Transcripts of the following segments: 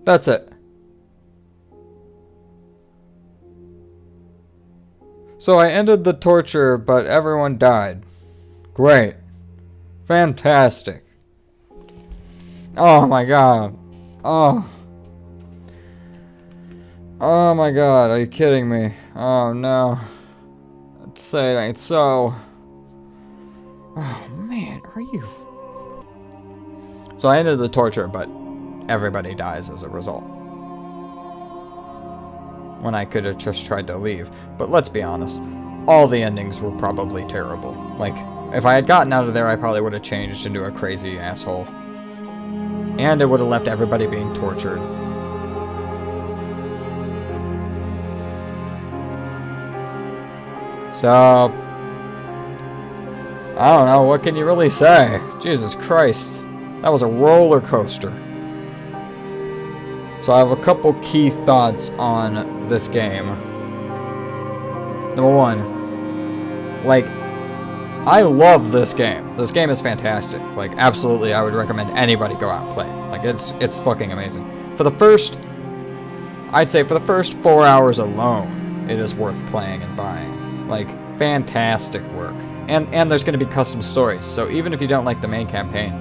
That's it. So I ended the torture, but everyone died. Great. Fantastic. Oh my god. Oh. Oh my god, are you kidding me? Oh no. Say it ain't so. Oh man, are you... So I ended the torture, but everybody dies as a result. When I could have just tried to leave. But let's be honest, all the endings were probably terrible. Like, if I had gotten out of there, I probably would have changed into a crazy asshole. And it would have left everybody being tortured. So, I don't know, what can you really say? Jesus Christ, that was a roller coaster. So I have a couple key thoughts on this game. Number one, like, I love this game. This game is fantastic. Like, absolutely, I would recommend anybody go out and play it. Like, it's fucking amazing. I'd say for the first 4 hours alone, it is worth playing and buying. Like, fantastic work. And there's going to be custom stories, so even if you don't like the main campaign,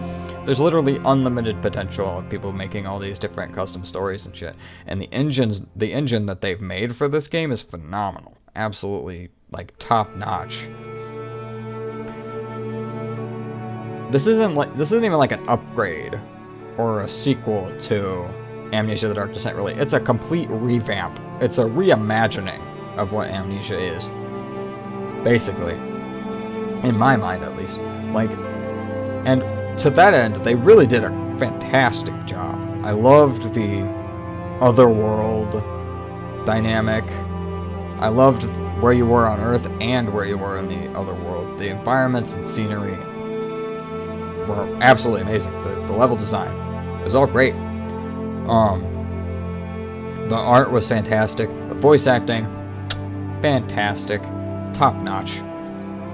there's literally unlimited potential of people making all these different custom stories and shit. And the engine that they've made for this game is phenomenal. Absolutely, like, top notch. This isn't even like an upgrade or a sequel to Amnesia: The Dark Descent, really. It's a complete revamp. It's a reimagining of what Amnesia is. Basically. In my mind, at least. Like, and to that end, they really did a fantastic job. I loved the otherworld dynamic. I loved where you were on Earth and where you were in the other world. The environments and scenery were absolutely amazing. The level design was all great. The art was fantastic. The voice acting, fantastic. Top notch.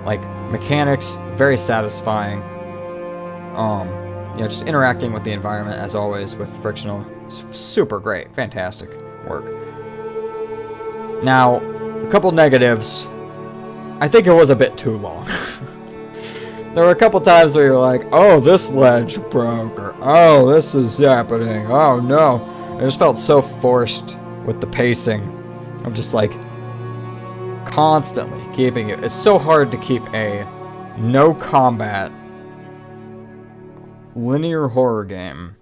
Like, mechanics, very satisfying. Just interacting with the environment, as always, with frictional, super great, fantastic work. Now, a couple negatives. I think it was a bit too long. There were a couple times where you're like, oh, this ledge broke, or oh, this is happening, oh no. I just felt so forced with the pacing. I'm just like, constantly keeping it. It's so hard to keep a no combat linear horror game,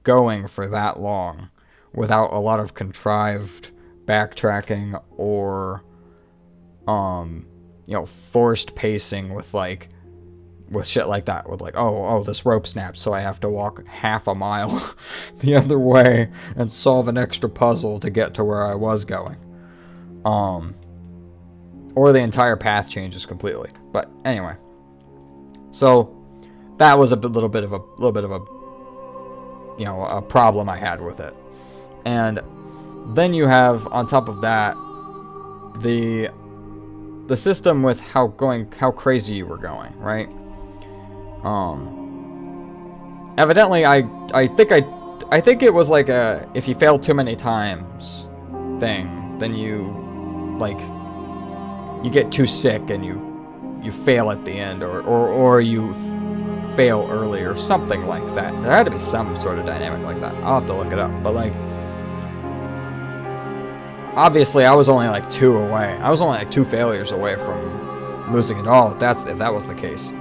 going for that long without a lot of contrived backtracking or, forced pacing with shit like that. With like, oh, this rope snapped, so I have to walk half a mile the other way and solve an extra puzzle to get to where I was going. Or the entire path changes completely. But anyway, so that was a little bit of a problem I had with it. And then you have, on top of that, the system with how crazy you were going, right? Evidently, I think it was like a, if you fail too many times thing, then you get too sick and you fail at the end, or you fail early or something like that. There had to be some sort of dynamic like that. I'll have to look it up. But obviously I was only like 2 away. I was only like 2 failures away from losing it all, if that was the case.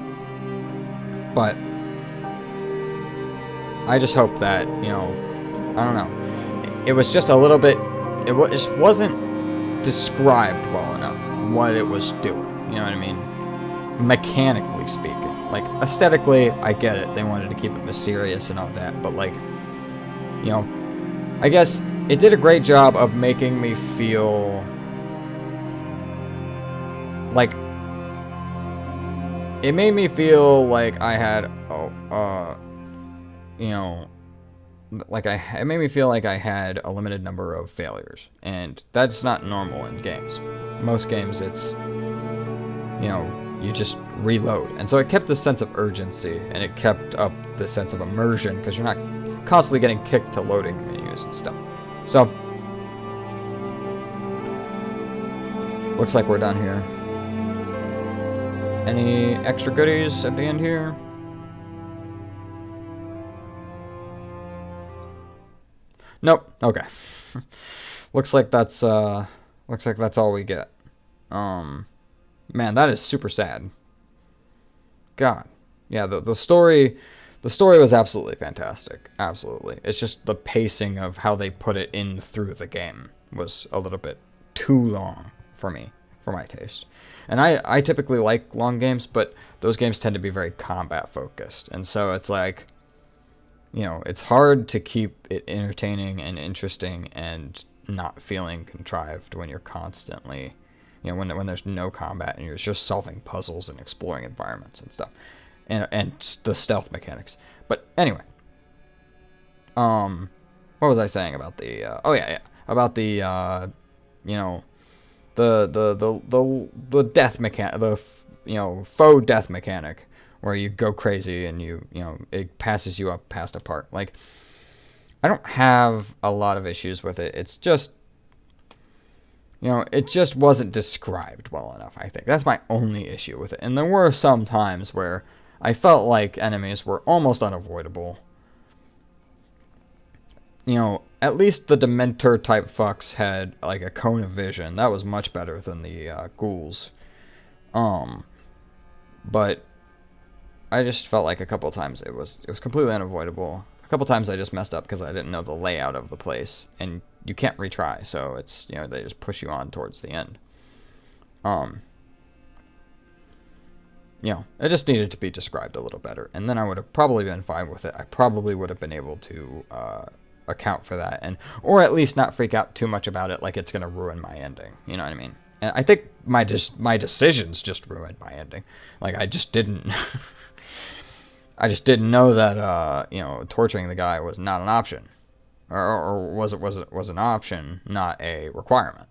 But I just hope that, I don't know. It was just a little bit, it just wasn't described well enough what it was doing. You know what I mean? Mechanically speaking. Like, aesthetically, I get it. They wanted to keep it mysterious and all that. But, I guess it did a great job of making me feel like... It made me feel like I had, it made me feel like I had a limited number of failures. And that's not normal in games. Most games, it's, you just reload. And so it kept this sense of urgency, and it kept up this sense of immersion, because you're not constantly getting kicked to loading menus and stuff. So, looks like we're done here. Any extra goodies at the end here? Nope. Okay. looks like that's all we get. Man, that is super sad. God. Yeah, the story was absolutely fantastic. Absolutely. It's just the pacing of how they put it in through the game was a little bit too long for me, for my taste. And I typically like long games, but those games tend to be very combat focused. And so it's like, you know, it's hard to keep it entertaining and interesting and not feeling contrived when you're constantly, you know, when there's no combat and you're just solving puzzles and exploring environments and stuff. And the stealth mechanics. But anyway, what was I saying about the? About the you know, the death mechanic, faux death mechanic, where you go crazy and you know it passes you up past a part. Like, I don't have a lot of issues with it. It's just, you know, it just wasn't described well enough. I think that's my only issue with it. And there were some times where I felt like enemies were almost unavoidable. You know, at least the Dementor type fucks had like a cone of vision. That was much better than the ghouls. But I just felt like a couple of times it was completely unavoidable. A couple times I just messed up because I didn't know the layout of the place, and you can't retry. So it's, you know, they just push you on towards the end. You know, it just needed to be described a little better, and then I would have probably been fine with it. I probably would have been able to account for that, or at least not freak out too much about it, like it's gonna ruin my ending. You know what I mean? And I think my decisions just ruined my ending. Like, I just didn't, I just didn't know that you know, torturing the guy was not an option, or was an option, not a requirement.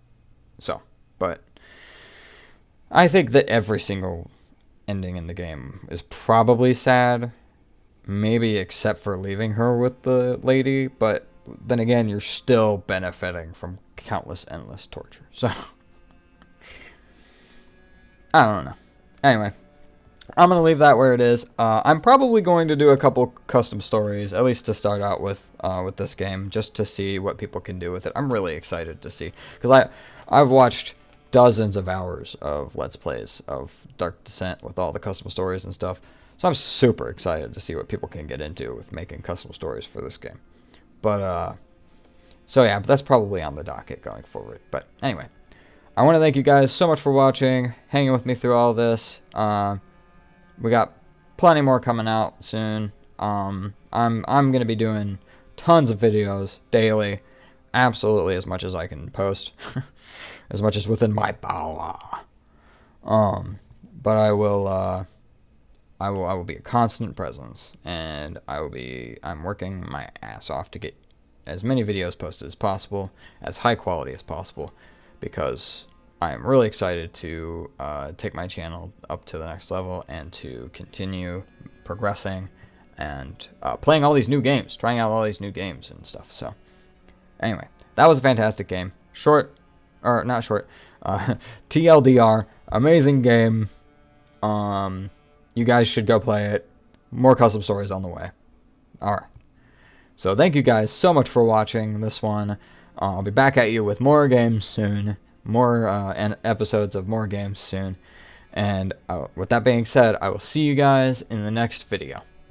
So, but I think that every single ending in the game is probably sad, maybe except for leaving her with the lady, but then again, you're still benefiting from countless endless torture. So I don't know. Anyway, I'm gonna leave that where it is. I'm probably going to do a couple custom stories, at least to start out with this game, just to see what people can do with it. I'm really excited to see, because I've watched dozens of hours of Let's Plays of Dark Descent with all the custom stories and stuff. So I'm super excited to see what people can get into with making custom stories for this game. But, so yeah, that's probably on the docket going forward. But anyway, I want to thank you guys so much for watching, hanging with me through all this. We got plenty more coming out soon. I'm going to be doing tons of videos daily, absolutely as much as I can post. As much as within my power. But I will be a constant presence, and I'm working my ass off to get as many videos posted as possible, as high quality as possible, because I'm really excited to take my channel up to the next level and to continue progressing and playing all these new games, trying out all these new games and stuff. So anyway, that was a fantastic game. Short. Or not short, TLDR, amazing game. You guys should go play it. More custom stories on the way. Alright. So thank you guys so much for watching this one. I'll be back at you with more games soon. More and episodes of more games soon. And with that being said, I will see you guys in the next video.